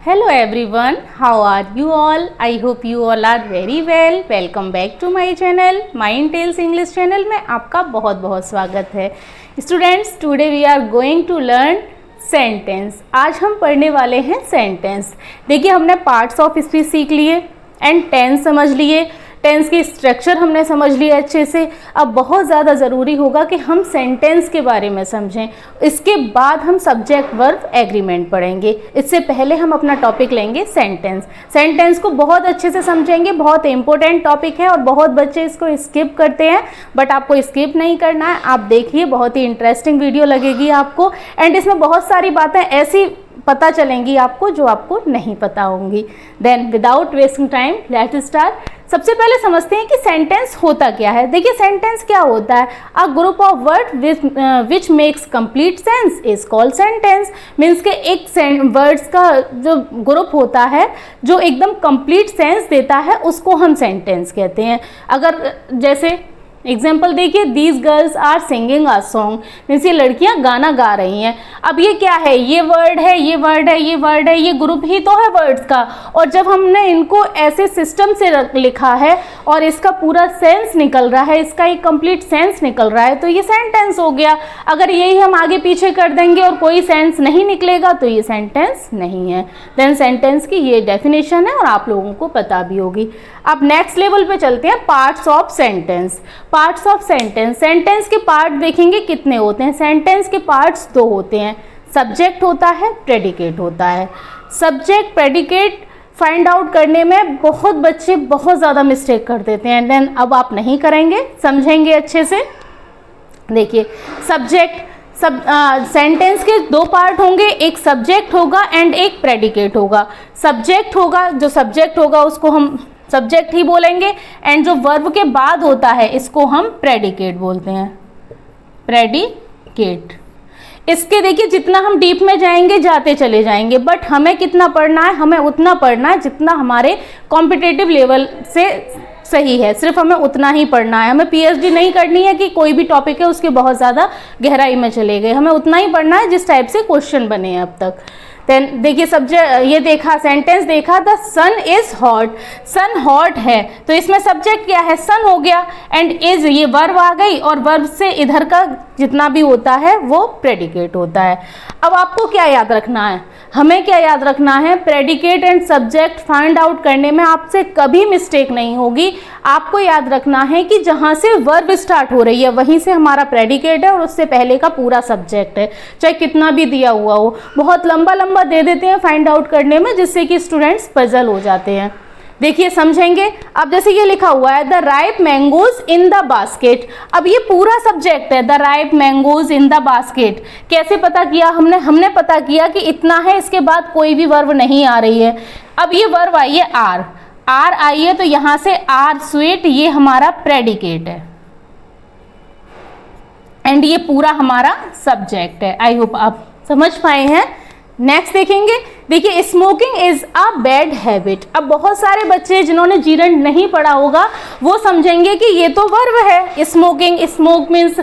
Hello everyone, how are you all? I hope you all are very well. Welcome back to my channel, Mind Tales English channel में आपका बहुत बहुत स्वागत है. Students, today we are going to learn sentence. आज हम पढ़ने वाले हैं sentence. देखिए हमने parts of speech सीख लिए and tense समझ लिए, टेंस की स्ट्रक्चर हमने समझ लिया अच्छे से. अब बहुत ज़्यादा ज़रूरी होगा कि हम सेंटेंस के बारे में समझें. इसके बाद हम सब्जेक्ट वर्ब एग्रीमेंट पढ़ेंगे. इससे पहले हम अपना टॉपिक लेंगे सेंटेंस. सेंटेंस को बहुत अच्छे से समझेंगे. बहुत इंपॉर्टेंट टॉपिक है और बहुत बच्चे इसको स्किप करते हैं, बट आपको स्किप नहीं करना है. आप देखिए, बहुत ही इंटरेस्टिंग वीडियो लगेगी आपको एंड इसमें बहुत सारी बातें ऐसी पता चलेंगी आपको जो आपको नहीं पता होंगी. Then without wasting time let's start. सबसे पहले समझते हैं कि सेंटेंस होता क्या है. देखिए सेंटेंस क्या होता है. A group of word which makes complete sense is called sentence. Means के एक वर्ड्स का जो ग्रुप होता है जो एकदम कंप्लीट सेंस देता है उसको हम सेंटेंस कहते हैं. अगर जैसे एग्जाम्पल देखिए, these girls are singing a song. Means ये लड़कियां गाना गा रही हैं. अब ये क्या है, ये वर्ड है, ये वर्ड है, ये वर्ड है, ये ग्रुप ही तो है वर्ड्स का. और जब हमने इनको ऐसे सिस्टम से लिखा है और इसका पूरा सेंस निकल रहा है, इसका एक कंप्लीट सेंस निकल रहा है, तो ये सेंटेंस हो गया. अगर यही हम आगे पीछे कर देंगे और कोई सेंस नहीं निकलेगा तो ये सेंटेंस नहीं है. देन सेंटेंस की ये डेफिनेशन है और आप लोगों को पता भी होगी. अब नेक्स्ट लेवल पे चलते हैं, parts of sentence. Parts of sentence. Sentence के पार्ट देखेंगे कितने होते हैं. सेंटेंस के पार्ट्स दो होते हैं. सब्जेक्ट होता है, प्रेडिकेट होता है. सब्जेक्ट प्रेडिकेट फाइंड आउट करने में बहुत बच्चे बहुत ज़्यादा मिस्टेक कर देते हैं. देन अब आप नहीं करेंगे, समझेंगे अच्छे से. देखिए सब्जेक्ट सेंटेंस के दो पार्ट होंगे, एक सब्जेक्ट होगा एंड एक प्रेडिकेट होगा. सब्जेक्ट होगा, जो सब्जेक्ट होगा उसको हम सब्जेक्ट ही बोलेंगे एंड जो वर्ब के बाद होता है इसको हम प्रेडिकेट बोलते हैं. प्रेडिकेट. इसके देखिए जितना हम डीप में जाएंगे जाते चले जाएंगे, बट हमें कितना पढ़ना है, हमें उतना पढ़ना है जितना हमारे कॉम्पिटिटिव लेवल से सही है. सिर्फ हमें उतना ही पढ़ना है. हमें पीएचडी नहीं करनी है कि कोई भी टॉपिक है उसके बहुत ज़्यादा गहराई में चले गए. हमें उतना ही पढ़ना है जिस टाइप से क्वेश्चन बने हैं अब तक. देन देखिए सब्जेक्ट, ये देखा सेंटेंस देखा, the sun is hot. Sun hot है तो इसमें सब्जेक्ट क्या है, सन हो गया एंड इज ये वर्ब आ गई और वर्ब से इधर का जितना भी होता है वो प्रेडिकेट होता है. अब आपको क्या याद रखना है, हमें क्या याद रखना है, predicate and subject find out करने में आपसे कभी मिस्टेक नहीं होगी. आपको याद रखना है कि जहाँ से वर्ब स्टार्ट हो रही है वहीं से हमारा प्रेडिकेट है और उससे पहले का पूरा सब्जेक्ट है, चाहे कितना भी दिया हुआ हो. बहुत लंबा लंबा दे देते हैं फाइंड आउट करने में, जिससे कि स्टूडेंट्स पजल हो जाते हैं. देखिए समझेंगे. अब जैसे ये लिखा हुआ है, the ripe mangoes in the basket. अब ये पूरा सब्जेक्ट है, the ripe mangoes in the basket. कैसे पता किया हमने पता किया कि इतना है, इसके बाद कोई भी वर्ब नहीं आ रही है. अब ये वर्ब आई है आर आई है, तो यहां से आर स्वीट ये हमारा प्रेडिकेट है एंड ये पूरा हमारा सब्जेक्ट है. आई होप आप समझ पाए हैं. नेक्स्ट देखेंगे. देखिए smoking is a bad habit. अब बहुत सारे बच्चे जिन्होंने जीरंड नहीं पढ़ा होगा वो समझेंगे कि ये तो वर्ब है. स्मोकिंग, स्मोक मीन्स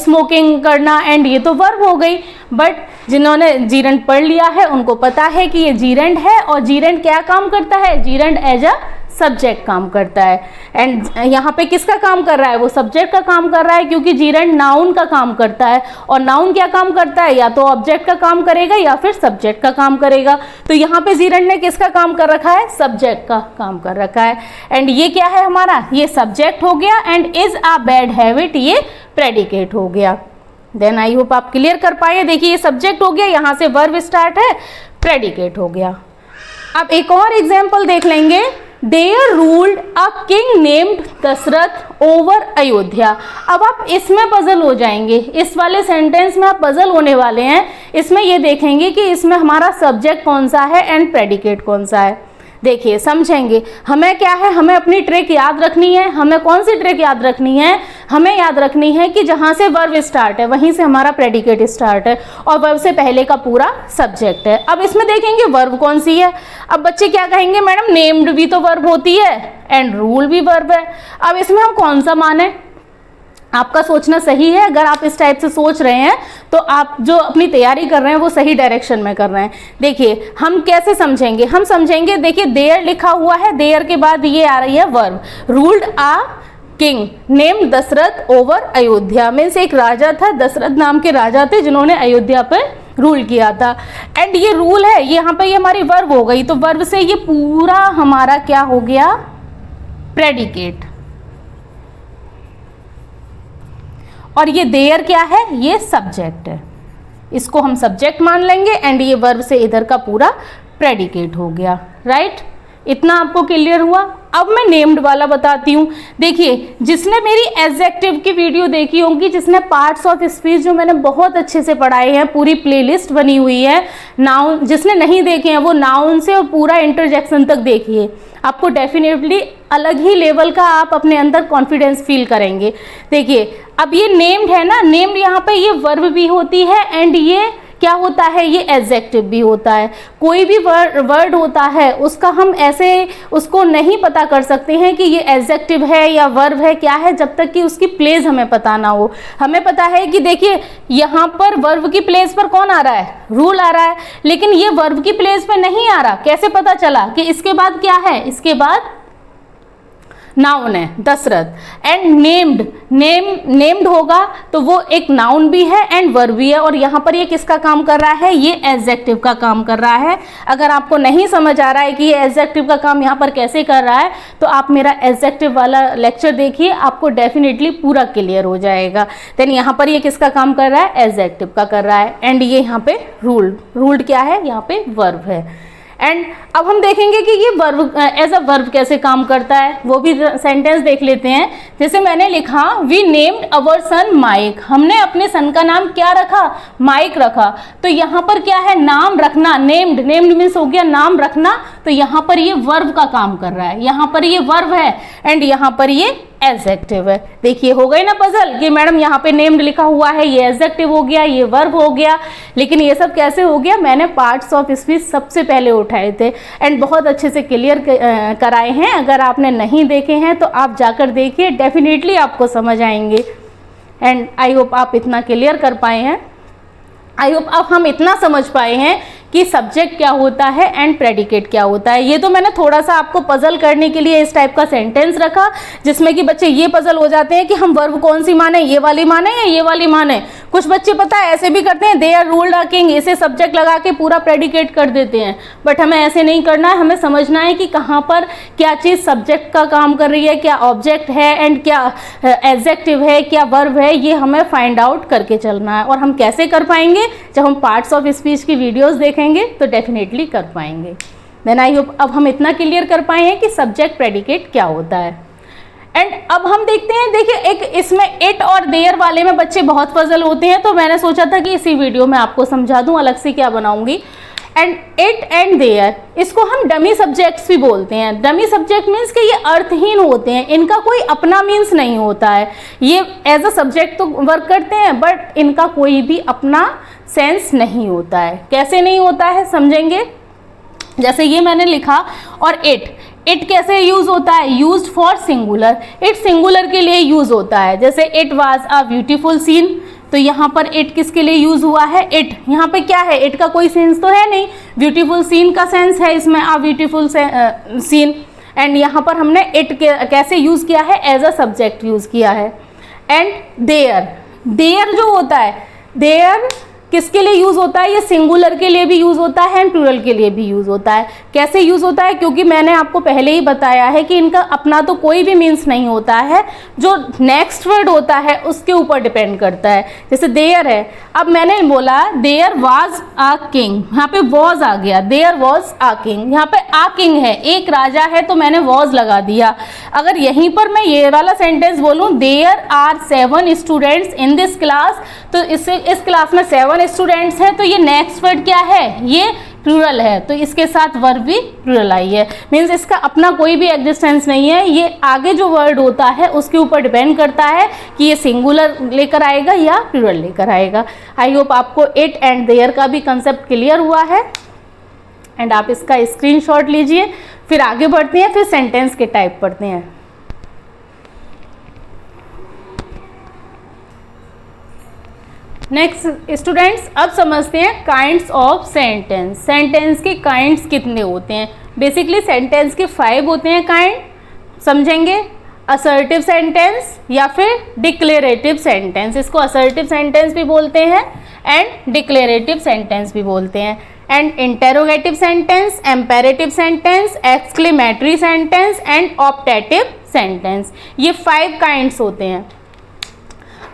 स्मोकिंग करना एंड ये तो वर्ब हो गई. बट जिन्होंने जीरंड पढ़ लिया है उनको पता है कि ये जीरंड है और जीरंड क्या काम करता है, जीरंड एज अ सब्जेक्ट काम करता है. एंड यहाँ पे किसका काम कर रहा है, वो सब्जेक्ट का काम कर रहा है, क्योंकि जीरंड नाउन का काम करता है और नाउन क्या काम करता है, या तो ऑब्जेक्ट का काम करेगा या फिर सब्जेक्ट का काम करेगा. तो यहाँ पे जीरंड ने किसका काम कर रखा है, सब्जेक्ट का काम कर रखा है. एंड ये क्या है हमारा, ये सब्जेक्ट हो गया and is a bad habit ये प्रेडिकेट हो गया. देन आई होप आप क्लियर कर पाए. देखिए ये सब्जेक्ट हो गया, यहाँ से वर्ब स्टार्ट है, प्रेडिकेट हो गया. अब एक और एग्जाम्पल देख लेंगे. There ruled a king named Dasharath over Ayodhya. अब आप इसमें पजल हो जाएंगे, इस वाले सेंटेंस में आप पजल होने वाले हैं. इसमें ये देखेंगे कि इसमें हमारा सब्जेक्ट कौन सा है एंड प्रेडिकेट कौन सा है. देखिए समझेंगे. हमें क्या है, हमें अपनी ट्रिक याद रखनी है. हमें कौन सी ट्रिक याद रखनी है, हमें याद रखनी है कि जहाँ से वर्ब स्टार्ट है वहीं से हमारा प्रेडिकेट स्टार्ट है और वर्ब से पहले का पूरा सब्जेक्ट है. अब इसमें देखेंगे वर्ब कौन सी है. अब बच्चे क्या कहेंगे, मैडम नेम्ड भी तो वर्ब होती है एंड रूल भी वर्ब है. अब इसमें हम कौन सा माने, आपका सोचना सही है। अगर आप इस टाइप से सोच रहे हैं तो आप जो अपनी तैयारी कर रहे हैं वो सही डायरेक्शन में कर रहे हैं। देखिए हम कैसे समझेंगे, हम समझेंगे, देखिए देयर लिखा हुआ है, देयर के बाद ये आ रही है verb, ruled a king named Dasharath over Ayodhya. Means एक राजा था, दशरथ नाम के राजा थे जिन्होंने अयोध्या पर रूल किया था। एंड ये रूल है, यहाँ पे ये हमारी वर्ब हो गई, तो वर्ब से ये पूरा हमारा क्या हो गया, प्रेडिकेट। और ये देयर क्या है, ये सब्जेक्ट है, इसको हम सब्जेक्ट मान लेंगे। एंड ये वर्ब से इधर का पूरा प्रेडिकेट हो गया, राइट। इतना आपको क्लियर हुआ। अब मैं नेम्ड वाला बताती हूँ। देखिए जिसने मेरी एडजेक्टिव की वीडियो देखी होगी, जिसने पार्ट्स ऑफ स्पीच जो मैंने बहुत अच्छे से पढ़ाए हैं, पूरी प्लेलिस्ट बनी हुई है, नाउन जिसने नहीं देखे हैं वो नाउन से और पूरा इंटरजेक्शन तक देखिए, आपको डेफिनेटली अलग ही लेवल का आप अपने अंदर कॉन्फिडेंस फील करेंगे। देखिए अब ये नेम्ड है ना, नेम्ड यहाँ पे ये वर्ब भी होती है एंड ये क्या होता है, ये एडजेक्टिव भी होता है। कोई भी वर्ड होता है उसका हम ऐसे उसको नहीं पता कर सकते हैं कि ये एडजेक्टिव है या वर्ब है, क्या है, जब तक कि उसकी प्लेस हमें पता ना हो। हमें पता है कि देखिए यहाँ पर वर्ब की प्लेस पर कौन आ रहा है, रूल आ रहा है, लेकिन ये वर्ब की प्लेस पर नहीं आ रहा। कैसे पता चला कि इसके बाद क्या है, इसके बाद नाउन है, दशरथ। एंड नेम्ड होगा तो वो एक नाउन भी है एंड वर्ब भी है। और यहाँ पर ये किसका काम कर रहा है, ये एडजेक्टिव का काम कर रहा है। अगर आपको नहीं समझ आ रहा है कि ये एडजेक्टिव का काम यहाँ पर कैसे कर रहा है, तो आप मेरा एडजेक्टिव वाला लेक्चर देखिए, आपको डेफिनेटली पूरा क्लियर हो जाएगा। देन यहाँ पर ये किसका काम कर रहा है, एडजेक्टिव का कर रहा है। एंड ये यहाँ पे रूल्ड क्या है, यहाँ पे वर्ब है। एंड अब हम देखेंगे कि ये वर्ब एज अ वर्ब कैसे काम करता है, वो भी सेंटेंस देख लेते हैं। जैसे मैंने लिखा, we named our son Mike, हमने अपने सन का नाम क्या रखा, माइक रखा। तो यहाँ पर क्या है, नाम रखना, नेम्ड मीन्स हो गया नाम रखना, तो यहाँ पर ये वर्ब का काम कर रहा है, यहाँ पर ये वर्ब है एंड यहाँ पर ये एडजेक्टिव है। देखिए हो गई ना पजल कि मैडम यहाँ पे नेम्ड लिखा हुआ है, ये एडजेक्टिव हो गया, ये वर्ब हो गया, लेकिन ये सब कैसे हो गया, मैंने पार्ट्स ऑफ स्पीच सबसे पहले उठाए थे एंड बहुत अच्छे से क्लियर कराए हैं। अगर आपने नहीं देखे हैं तो आप जाकर देखिए, डेफिनेटली आपको समझ आएंगे। एंड आई होप आप इतना क्लियर कर पाए हैं, आई होप अब हम इतना समझ पाए हैं कि सब्जेक्ट क्या होता है एंड प्रेडिकेट क्या होता है। ये तो मैंने थोड़ा सा आपको पजल करने के लिए इस टाइप का सेंटेंस रखा, जिसमें कि बच्चे ये पजल हो जाते हैं कि हम वर्ब कौन सी माने, ये वाली माने या ये वाली माने। कुछ बच्चे पता है ऐसे भी करते हैं, they are ruled a king, इसे सब्जेक्ट लगा के पूरा प्रेडिकेट कर देते हैं। बट हमें ऐसे नहीं करना है, हमें समझना है कि कहाँ पर क्या चीज़ सब्जेक्ट का काम कर रही है, क्या ऑब्जेक्ट है एंड क्या एडजेक्टिव है, क्या वर्ब है, ये हमें फाइंड आउट करके चलना है। और हम कैसे कर पाएंगे, जब हम पार्ट्स ऑफ स्पीच की वीडियोस देखेंगे तो डेफिनेटली कर पाएंगे। देन आई होप अब हम इतना क्लियर कर पाए हैं कि सब्जेक्ट प्रेडिकेट क्या होता है। एंड अब हम देखते हैं, देखिए एक इसमें इट और देयर वाले में बच्चे बहुत पजल होते हैं, तो मैंने सोचा था कि इसी वीडियो में आपको समझा दूं, अलग से क्या बनाऊंगी। एंड इट एंड देयर, इसको हम डमी सब्जेक्ट्स भी बोलते हैं। डमी सब्जेक्ट मीन्स कि ये अर्थहीन होते हैं, इनका कोई अपना मीन्स नहीं होता है। ये एज अ सब्जेक्ट तो वर्क करते हैं बट इनका कोई भी अपना सेंस नहीं होता है। कैसे नहीं होता है समझेंगे। जैसे ये मैंने लिखा, और इट कैसे यूज होता है, used for singular, it singular के लिए यूज होता है। जैसे it was a beautiful scene, तो यहाँ पर इट किसके लिए यूज हुआ है, इट यहाँ पे क्या है, इट का कोई सेंस तो है नहीं, ब्यूटीफुल सीन का सेंस है इसमें, अ ब्यूटीफुल सीन। एंड यहाँ पर हमने इट कैसे यूज किया है, एज अ सब्जेक्ट यूज किया है। एंड देयर जो होता है, देयर किसके लिए यूज होता है, ये सिंगुलर के लिए भी यूज होता है एंड प्लूरल के लिए भी यूज होता है। कैसे यूज होता है, क्योंकि मैंने आपको पहले ही बताया है कि इनका अपना तो कोई भी मीन्स नहीं होता है, जो नेक्स्ट वर्ड होता है उसके ऊपर डिपेंड करता है। जैसे देयर है, अब मैंने बोला देयर वाज अ किंग, यहाँ पे वॉज आ गया, देयर वॉज अ किंग, यहाँ पे आ किंग है, एक राजा है, तो मैंने वॉज लगा दिया। अगर यहीं पर मैं ये वाला सेंटेंस बोलूँ, there are 7 students in this class, तो इस क्लास में 7 स्टूडेंट्स हैं, तो ये नेक्स्ट वर्ड क्या है, ये प्लूरल है, तो इसके साथ वर्ब भी प्लूरल आई है। मीन्स इसका अपना कोई भी एग्जिस्टेंस नहीं है, ये आगे जो वर्ड होता है उसके ऊपर डिपेंड करता है कि ये सिंगुलर लेकर आएगा या प्लूरल लेकर आएगा। आई होप आपको इट एंड देयर का भी कंसेप्ट क्लियर हुआ है एंड आप इसका स्क्रीनशॉट लीजिए। फिर आगे बढ़ते हैं, फिर सेंटेंस के टाइप पढ़ते हैं। नेक्स्ट स्टूडेंट्स, अब समझते हैं काइंड्स ऑफ सेंटेंस। सेंटेंस के काइंड्स कितने होते हैं? बेसिकली सेंटेंस के 5 होते हैं काइंड, समझेंगे। असर्टिव सेंटेंस या फिर डिक्लेरेटिव सेंटेंस, इसको असर्टिव सेंटेंस भी बोलते हैं एंड डिक्लेरेटिव सेंटेंस भी बोलते हैं। And interrogative sentence, imperative sentence, exclamatory sentence and optative sentence, ये 5 काइंड्स होते हैं।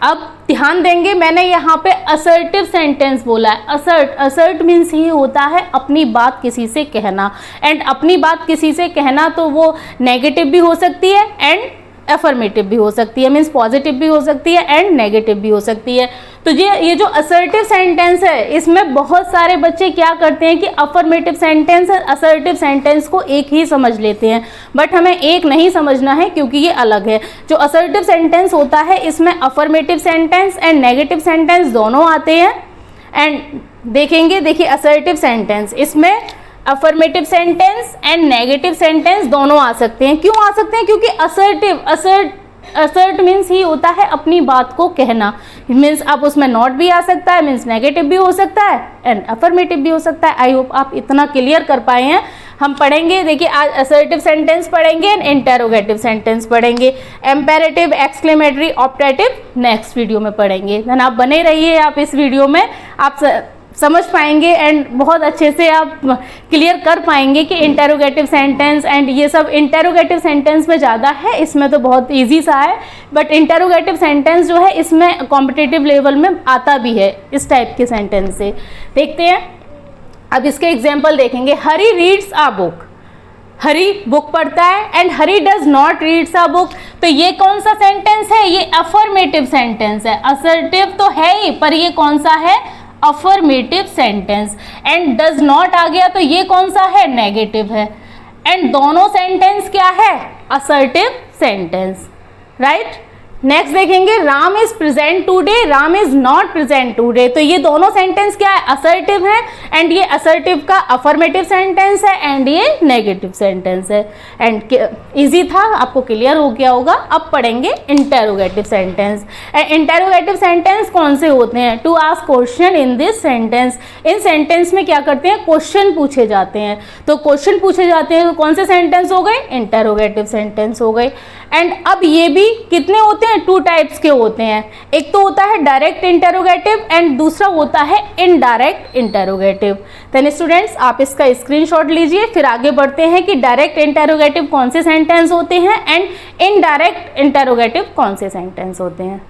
अब ध्यान देंगे, मैंने यहाँ पे असर्टिव सेंटेंस बोला है। असर्ट मीन्स ही होता है अपनी बात किसी से कहना, एंड अपनी बात किसी से कहना तो वो नेगेटिव भी हो सकती है एंड अफर्मेटिव भी हो सकती है, मीन्स पॉजिटिव भी हो सकती है एंड नेगेटिव भी हो सकती है। तो ये जो असर्टिव सेंटेंस है, इसमें बहुत सारे बच्चे क्या करते हैं कि अफर्मेटिव सेंटेंस और असर्टिव सेंटेंस को एक ही समझ लेते हैं, बट हमें एक नहीं समझना है क्योंकि ये अलग है। जो असर्टिव सेंटेंस होता है, इसमें affirmative sentence and negative sentence दोनों आते हैं। एंड देखेंगे, देखिए असर्टिव सेंटेंस, इसमें affirmative sentence and negative sentence दोनों आ सकते हैं। क्यों आ सकते हैं? क्योंकि असर्ट मीन्स ही होता है अपनी बात को कहना, मीन्स अब उसमें नॉट भी आ सकता है, मीन्स नेगेटिव भी हो सकता है एंड अफर्मेटिव भी हो सकता है। आई होप आप इतना क्लियर कर पाए हैं। हम पढ़ेंगे, देखिए आज असर्टिव सेंटेंस पढ़ेंगे एंड इंटेरोगेटिव सेंटेंस पढ़ेंगे, imperative, exclamatory, optative next video में पढ़ेंगे। देन आप बने रहिए, आप इस वीडियो में आप समझ पाएंगे एंड बहुत अच्छे से आप क्लियर कर पाएंगे कि इंटेरोगेटिव सेंटेंस एंड ये सब। इंटेरोगेटिव सेंटेंस में ज़्यादा है, इसमें तो बहुत इजी सा है, बट इंटेरोगेटिव सेंटेंस जो है इसमें कॉम्पिटिटिव लेवल में आता भी है इस टाइप के सेंटेंस से। देखते हैं, अब इसके एग्जाम्पल देखेंगे। Hari reads a book, Hari book पढ़ता है and Hari does not reads a book. तो ये कौन सा सेंटेंस है? ये अफर्मेटिव सेंटेंस है। असर्टिव तो है ही, पर ये कौन सा है? Affirmative sentence. And does not आ गया तो ये कौन सा है? नेगेटिव है। एंड दोनों सेंटेंस क्या है? Assertive sentence, right. नेक्स्ट देखेंगे, Ram is present today, Ram is not present today. तो ये दोनों सेंटेंस क्या है? असर्टिव है, एंड ये असर्टिव का अफर्मेटिव सेंटेंस है एंड ये नेगेटिव सेंटेंस है। एंड इजी था, आपको क्लियर हो गया होगा। अब पढ़ेंगे इंटेरोगेटिव सेंटेंस। इंटेरोगेटिव सेंटेंस कौन से होते हैं? To ask question in this sentence. इन सेंटेंस में क्या करते हैं? क्वेश्चन पूछे जाते हैं। तो क्वेश्चन पूछे जाते हैं तो कौन से सेंटेंस हो गए? इंटेरोगेटिव सेंटेंस हो गए। एंड अब ये भी कितने होते हैं? 2 टाइप्स के होते हैं। एक तो होता है डायरेक्ट इंटेरोगेटिव एंड दूसरा होता है इनडायरेक्ट इंटेरोगेटिव। देन स्टूडेंट्स, आप इसका स्क्रीनशॉट लीजिए, फिर आगे बढ़ते हैं कि डायरेक्ट इंटेरोगेटिव कौन से सेंटेंस होते हैं एंड इनडायरेक्ट इंटेरोगेटिव कौन से सेंटेंस होते हैं।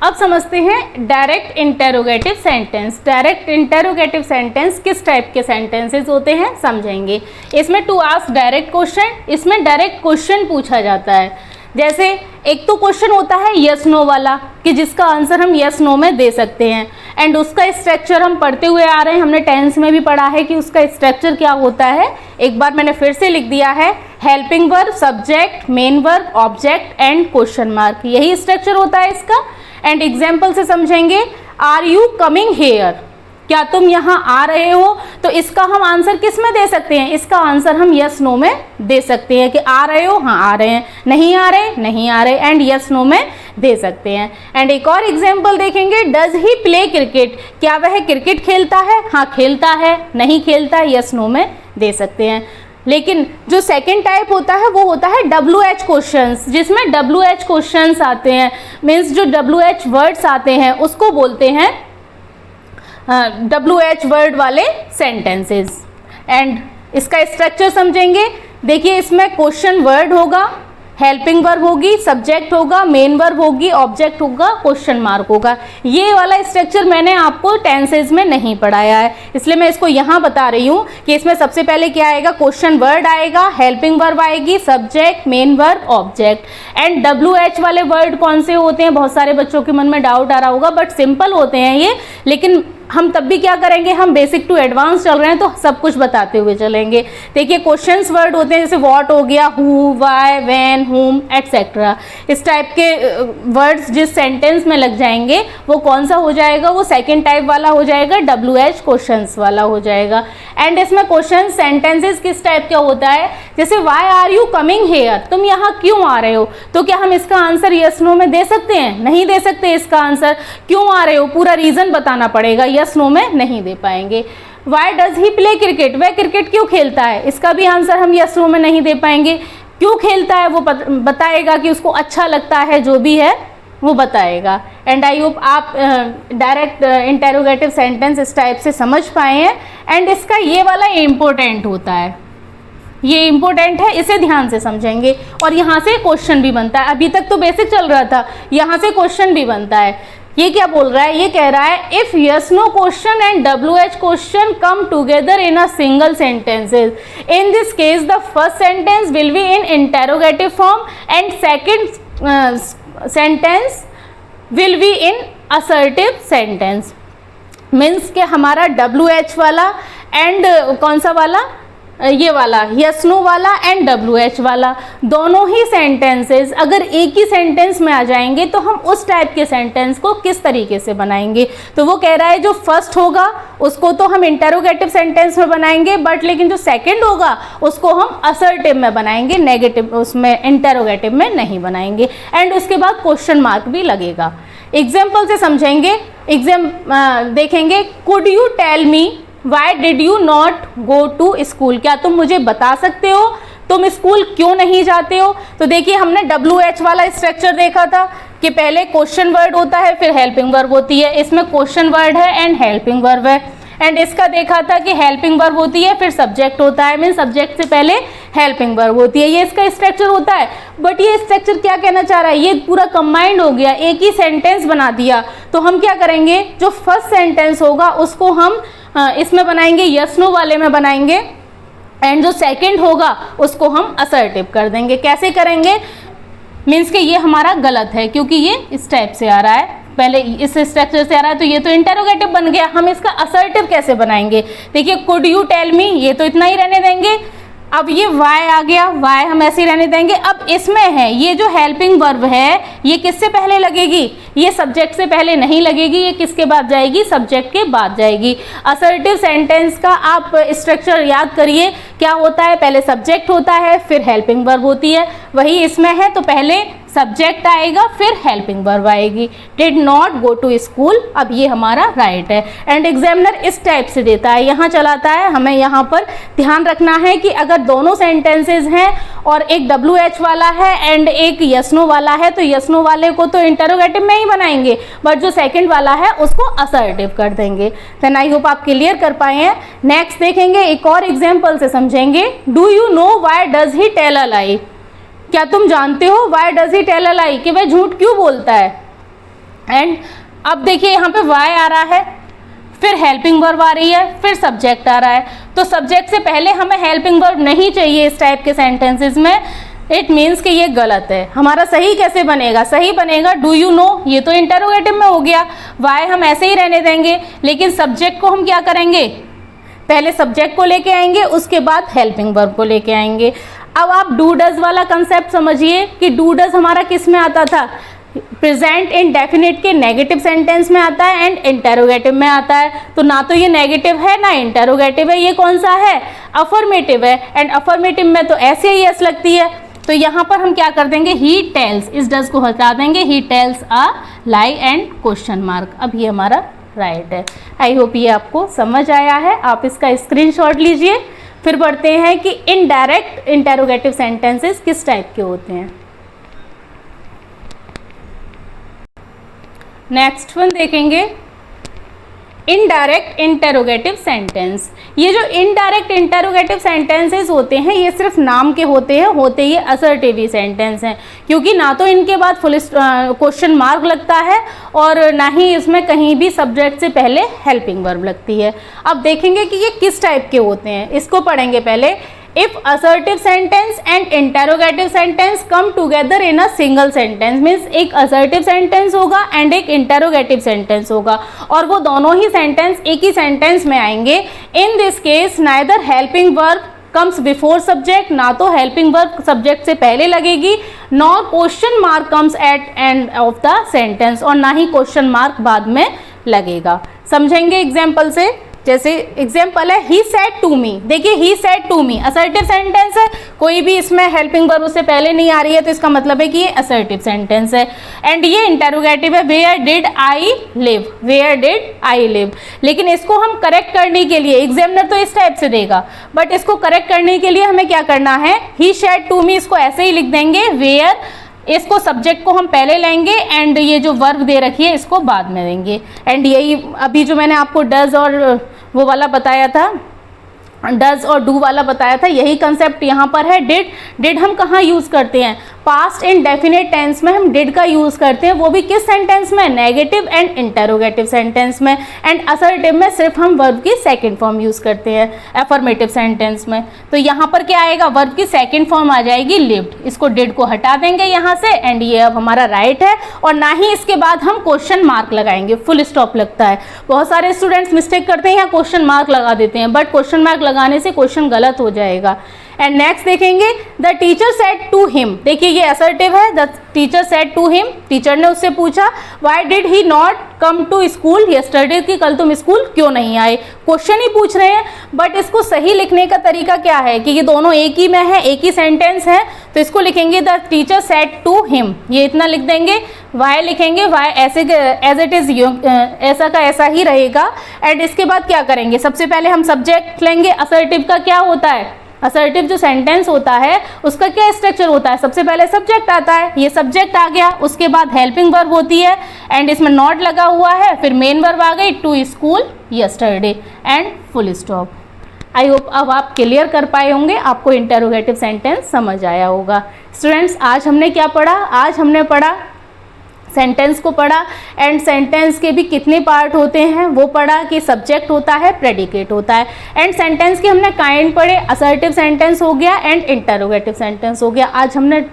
अब समझते हैं direct interrogative sentence. Direct interrogative sentence किस टाइप के सेंटेंसेस होते हैं समझेंगे। इसमें टू आस्क डायरेक्ट क्वेश्चन, इसमें डायरेक्ट क्वेश्चन पूछा जाता है। जैसे एक तो क्वेश्चन होता है यस नो वाला, कि जिसका आंसर हम यस नो में दे सकते हैं। एंड उसका स्ट्रक्चर हम पढ़ते हुए आ रहे हैं, हमने टेंस में भी पढ़ा है कि उसका स्ट्रक्चर क्या होता है। एक बार मैंने फिर से लिख दिया है, helping verb, subject, main verb, object and question mark, यही स्ट्रक्चर होता है इसका। एंड एग्जाम्पल से समझेंगे, आर यू कमिंग हेयर, क्या तुम यहाँ आ रहे हो। तो इसका हम आंसर किस में दे सकते हैं? इसका आंसर हम यस नो में दे सकते हैं कि आ रहे हो, हाँ आ रहे हैं, नहीं आ रहे, नहीं आ रहे, एंड यस नो में दे सकते हैं। एंड एक और एग्जाम्पल देखेंगे, डज ही प्ले क्रिकेट, क्या वह क्रिकेट खेलता है? हाँ खेलता है, नहीं खेलता, यस नो में दे सकते हैं। लेकिन जो सेकंड टाइप होता है वो होता है WH क्वेश्चंस, जिसमें WH क्वेश्चंस आते हैं, मीन्स जो WH वर्ड्स आते हैं उसको बोलते हैं WH वर्ड वाले सेंटेंसेस। एंड इसका स्ट्रक्चर समझेंगे। देखिए इसमें क्वेश्चन वर्ड होगा, हेल्पिंग वर्ब होगी, सब्जेक्ट होगा, मेन वर्ब होगी, ऑब्जेक्ट होगा, क्वेश्चन मार्क होगा। ये वाला स्ट्रक्चर मैंने आपको टेंसेज में नहीं पढ़ाया है, इसलिए मैं इसको यहाँ बता रही हूँ कि इसमें सबसे पहले क्या आएगा? क्वेश्चन वर्ड आएगा, हेल्पिंग वर्ब आएगी, subject, main verb, object. And WH वाले वर्ड कौन से होते हैं? बहुत सारे बच्चों के मन में डाउट आ रहा होगा, बट सिंपल होते हैं ये, लेकिन हम तब भी क्या करेंगे, हम बेसिक टू एडवांस चल रहे हैं तो सब कुछ बताते हुए चलेंगे। देखिए क्वेश्चंस वर्ड होते हैं जैसे व्हाट हो गया, हु, व्हाई, व्हेन, हुम एटसेट्रा। इस टाइप के वर्ड्स जिस सेंटेंस में लग जाएंगे वो कौन सा हो जाएगा, वो सेकेंड टाइप वाला हो जाएगा, WH क्वेश्चंस वाला हो जाएगा। एंड इसमें क्वेश्चन सेंटेंसेस किस टाइप का होता है, जैसे why are you coming here, तुम यहाँ क्यों आ रहे हो, तो क्या हम इसका आंसर यस नो में दे सकते हैं, नहीं दे सकते। इसका आंसर क्यों आ रहे हो पूरा रीजन बताना पड़ेगा, यस नो में नहीं दे पाएंगे। Y does he play cricket, वह क्रिकेट क्यों खेलता है, इसका भी आंसर हम यस नो में नहीं दे पाएंगे। क्यों खेलता है वो बताएगा कि उसको अच्छा लगता है, जो भी है वो बताएगा। एंड आई होप आप डायरेक्ट इंटेरोगेटिव सेंटेंस इस टाइप से समझ पाए हैं। एंड इसका ये वाला इम्पोर्टेंट होता है, ये इम्पोर्टेंट है, इसे ध्यान से समझेंगे। और यहाँ से क्वेश्चन भी बनता है, अभी तक तो बेसिक चल रहा था, यहाँ से क्वेश्चन भी बनता है। ये क्या बोल रहा है, ये कह रहा है if yes no question and WH question come together in a single sentences, in this case the first sentence will be in interrogative form and second sentence will be in assertive sentence. Means के हमारा WH वाला and कौन सा वाला, ये वाला yes no वाला and WH वाला, दोनों ही सेंटेंसेस अगर एक ही सेंटेंस में आ जाएंगे तो हम उस टाइप के सेंटेंस को किस तरीके से बनाएंगे। तो वो कह रहा है जो फर्स्ट होगा उसको तो हम इंटेरोगेटिव सेंटेंस में बनाएंगे, बट लेकिन जो सेकंड होगा उसको हम असर्टिव में बनाएंगे, नेगेटिव उसमें इंटेरोगेटिव में नहीं बनाएंगे। एंड उसके बाद क्वेश्चन मार्क भी लगेगा। एग्जाम्पल से समझेंगे, देखेंगे, could you tell me why did you not go to school, क्या तुम मुझे बता सकते हो तुम स्कूल क्यों नहीं जाते हो। तो देखिए हमने WH वाला स्ट्रक्चर देखा था कि पहले क्वेश्चन वर्ड होता है फिर हेल्पिंग वर्ब होती है, इसमें क्वेश्चन वर्ड है एंड हेल्पिंग वर्ब है। एंड इसका देखा था कि हेल्पिंग वर्ब होती है फिर सब्जेक्ट होता है, मीन सब्जेक्ट से पहले हेल्पिंग वर्ब होती है, ये इसका स्ट्रक्चर होता है। बट ये स्ट्रक्चर क्या कहना चाह रहा है, ये पूरा कंबाइंड हो गया, एक ही सेंटेंस बना दिया। तो हम क्या करेंगे, जो फर्स्ट सेंटेंस होगा उसको हम इसमें बनाएंगे, यस नो वाले में बनाएंगे, एंड जो सेकंड होगा उसको हम असर्टिव कर देंगे। कैसे करेंगे, मीन्स कि ये हमारा गलत है क्योंकि ये इस टाइप से आ रहा है, पहले इस स्ट्रक्चर से आ रहा है, तो ये तो इंटेरोगेटिव बन गया। हम इसका असर्टिव कैसे बनाएंगे, देखिए कुड यू टेल मी, ये तो इतना ही रहने देंगे। अब ये वाई आ गया, वाई हम ऐसे ही रहने देंगे। अब इसमें है ये जो हेल्पिंग वर्ब है, ये किससे पहले लगेगी, ये सब्जेक्ट से पहले नहीं लगेगी, ये किसके बाद जाएगी, सब्जेक्ट के बाद जाएगी। असर्टिव सेंटेंस का आप स्ट्रक्चर याद करिए, क्या होता है, पहले सब्जेक्ट होता है फिर हेल्पिंग वर्ब होती है, वही इसमें है। तो पहले सब्जेक्ट आएगा फिर हेल्पिंग वर्ब आएगी। Did not go to school, अब ये हमारा राइट है। एंड एग्जामिनर इस टाइप से देता है, यहाँ चलाता है। हमें यहाँ पर ध्यान रखना है कि अगर दोनों सेंटेंसेस हैं और एक WH वाला है एंड एक यस नो वाला है, तो यस नो वाले को तो इंटरोगेटिव में ही बनाएंगे, बट जो सेकंड वाला है उसको असर्टिव कर देंगे। देन आई होप आप क्लियर कर पाए हैं। नेक्स्ट देखेंगे, एक और एग्जाम्पल से समझेंगे। Do you know why does he tell a lie, क्या तुम जानते हो why does he tell a lie, कि वह झूठ क्यों बोलता है। एंड अब देखिए यहाँ पे वाई आ रहा है, फिर हेल्पिंग वर्ब आ रही है, फिर सब्जेक्ट आ रहा है। तो सब्जेक्ट से पहले हमें हेल्पिंग वर्ब नहीं चाहिए इस टाइप के सेंटेंसेस में। इट मीन्स कि ये गलत है। हमारा सही कैसे बनेगा, सही बनेगा डू यू नो, ये तो इंटरोगेटिव में हो गया, वाई हम ऐसे ही रहने देंगे, लेकिन सब्जेक्ट को हम क्या करेंगे, पहले सब्जेक्ट को लेके आएंगे उसके बाद हेल्पिंग वर्ब को लेके आएंगे। अब आप डू डज वाला कंसेप्ट समझिए कि डू डज हमारा किस में आता था, प्रेजेंट इंडेफिनिट के नेगेटिव सेंटेंस में आता है एंड इंटेरोगेटिव में आता है। तो ना तो ये नेगेटिव है ना इंटेरोगेटिव है, ये कौन सा है, अफर्मेटिव है। एंड अफर्मेटिव में तो ऐसे ही यस लगती है। तो यहाँ पर हम क्या कर देंगे, ही टेल्स, इस डज को हटा देंगे, he tells a lie and question mark. अब ये हमारा राइट है। आई होप ये आपको समझ आया है, आप इसका स्क्रीनशॉट लीजिए। फिर बढ़ते हैं कि इनडायरेक्ट इंटेरोगेटिव सेंटेंसेस किस टाइप के होते हैं। नेक्स्ट वन देखेंगे, इनडायरेक्ट इंटेरोगेटिव सेंटेंस। ये जो इनडायरेक्ट इंटेरोगेटिव सेंटेंसेस होते हैं ये सिर्फ नाम के होते हैं, होते ये असर्टिव ही सेंटेंस हैं, क्योंकि ना तो इनके बाद फुल क्वेश्चन मार्क लगता है और ना ही इसमें कहीं भी सब्जेक्ट से पहले हेल्पिंग वर्ब लगती है। अब देखेंगे कि ये किस टाइप के होते हैं, इसको पढ़ेंगे पहले। If assertive sentence and interrogative sentence come together in a single sentence, means एक असर्टिव सेंटेंस होगा एंड एक इंटेरोगेटिव सेंटेंस होगा और वो दोनों ही सेंटेंस एक ही सेंटेंस में आएंगे। इन this case neither helping verb comes before subject, ना तो हेल्पिंग वर्ब सब्जेक्ट से पहले लगेगी, nor question mark comes at end of the sentence, और ना ही क्वेश्चन मार्क बाद में लगेगा। समझेंगे एग्जाम्पल से। जैसे एग्जाम्पल है ही सेड टू मी, देखिए he said to me assertive sentence है, कोई भी इसमें हेल्पिंग वर्ब उससे पहले नहीं आ रही है तो इसका मतलब है कि ये असर्टिव सेंटेंस है। एंड ये इंटेरोगेटिव है, where did I live, where did I live. लेकिन इसको हम करेक्ट करने के लिए, एग्जामिनर तो इस टाइप से देगा, बट इसको करेक्ट करने के लिए हमें क्या करना है, ही सेड टू मी इसको ऐसे ही लिख देंगे, वेयर इसको सब्जेक्ट को हम पहले लेंगे एंड ये जो वर्ब दे रखी है इसको बाद में देंगे। एंड यही अभी जो मैंने आपको डज और वो वाला बताया था, डज और डू वाला बताया था, यही कंसेप्ट यहाँ पर है। डिड हम कहाँ यूज़ करते हैं, पास्ट इंडेफिनिट टेंस में हम डिड का यूज़ करते हैं, वो भी किस सेंटेंस में, नेगेटिव एंड इंटेरोगेटिव सेंटेंस में। एंड असर्टिव में सिर्फ हम वर्ब की सेकंड फॉर्म यूज़ करते हैं एफर्मेटिव सेंटेंस में। तो यहाँ पर क्या आएगा, वर्ब की सेकंड फॉर्म आ जाएगी लिव्ड, इसको डिड को हटा देंगे यहाँ से एंड ये अब हमारा राइट है, और ना ही इसके बाद हम क्वेश्चन मार्क लगाएंगे, फुल स्टॉप लगता है। बहुत सारे स्टूडेंट्स मिस्टेक करते हैं, यहाँ क्वेश्चन मार्क लगा देते हैं, बट क्वेश्चन मार्क लगाने से क्वेश्चन गलत हो जाएगा। एंड नेक्स्ट देखेंगे the teacher said to him, देखिए ये असर्टिव है, the teacher said to him, teacher ने उससे पूछा why did he not come to school yesterday, कि कल तुम स्कूल क्यों नहीं आए। क्वेश्चन ही पूछ रहे हैं, बट इसको सही लिखने का तरीका क्या है कि ये दोनों एक ही में है, एक ही सेंटेंस है, तो इसको लिखेंगे the teacher said to him, ये इतना लिख देंगे। वाई लिखेंगे, वाई ऐसे एज इट इज ऐसा का ऐसा ही रहेगा। एंड इसके बाद क्या करेंगे, सबसे पहले हम सब्जेक्ट लेंगे। असर्टिव का क्या होता है, असर्टिव जो सेंटेंस होता है उसका क्या स्ट्रक्चर होता है, सबसे पहले सब्जेक्ट आता है, ये सब्जेक्ट आ गया, उसके बाद हेल्पिंग वर्ब होती है एंड इसमें नॉट लगा हुआ है, फिर मेन वर्ब आ गई to school yesterday and full stop. I hope अब आप क्लियर कर पाए होंगे, आपको इंटेरोगेटिव सेंटेंस समझ आया होगा। स्टूडेंट्स आज हमने क्या पढ़ा, आज हमने पढ़ा सेंटेंस को पढ़ा एंड सेंटेंस के भी कितने पार्ट होते हैं वो पढ़ा, कि सब्जेक्ट होता है, प्रेडिकेट होता है, एंड सेंटेंस के हमने काइंड पढ़े, असर्टिव सेंटेंस हो गया एंड इंटेरोगेटिव सेंटेंस हो गया। आज हमने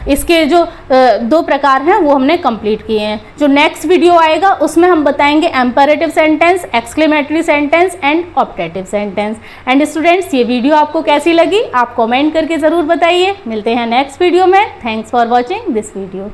इसके जो दो प्रकार हैं वो हमने कंप्लीट किए हैं। जो नेक्स्ट वीडियो आएगा उसमें हम बताएंगे imperative sentence, exclamatory sentence and optative sentence. And students ये वीडियो आपको कैसी लगी आप कमेंट करके ज़रूर बताइए। मिलते हैं नेक्स्ट वीडियो में। Thanks for watching this video.